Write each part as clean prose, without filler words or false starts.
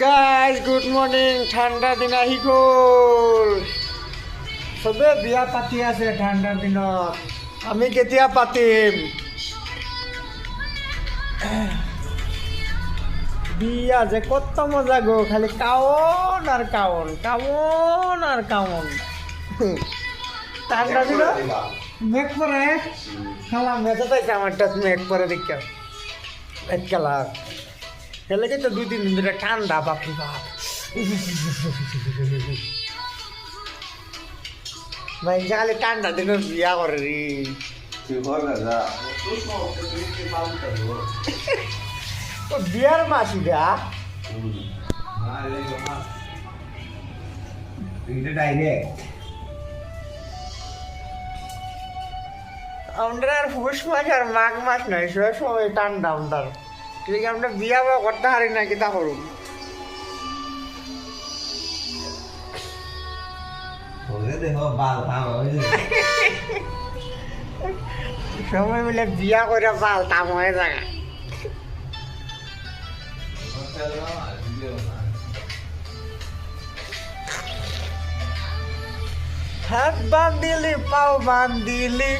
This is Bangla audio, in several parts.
Guys good morning. ঠাণ্ডা দিন আহি গ'ল, চবে বিয়া পাতি আছে ঠাণ্ডাৰ দিনত। আমি কেতিয়া পাতিম বিয়া? যে কত মজা গো, খালি কাৱন আর কাৱন, কাৱন আর কাৱন। ঠাণ্ডা দিনত মেঘ পরে, খালা মেঘ পাইছে আমার টাচ মেঘ পরে দেখা খেলা খেলে তো 2-3 দিন ধরে ঠান্ডা, বাপরে বাপ। ভাই খালি ঠান্ডা দিন বিয়া করে রে। বিয়ার মাসি গা আমরা আর পুষ মাস আর মাঘ মাস নয়, সব সময় ঠান্ডা আমাদের। ঠিক আমরা বিয়া বা করতে পারি না, কিতা করুন সময় মিলে বিয়া করে বাল তাম হয়ে জায়গা। হাত বান্ধিলি পাও বান্ধিলি,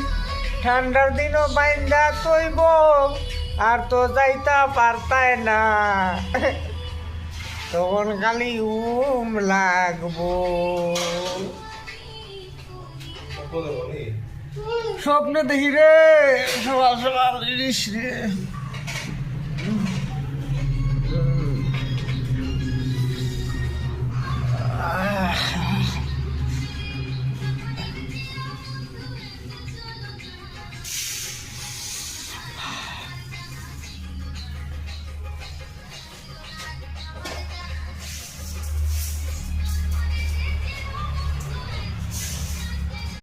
ঠান্ডার দিনও বাইন্দা তৈব, আর তো যাইতা পারতায় না, তখন খালি লাগবো। স্বপ্নে দেখি রে সকাল সকাল ইলিশ রে।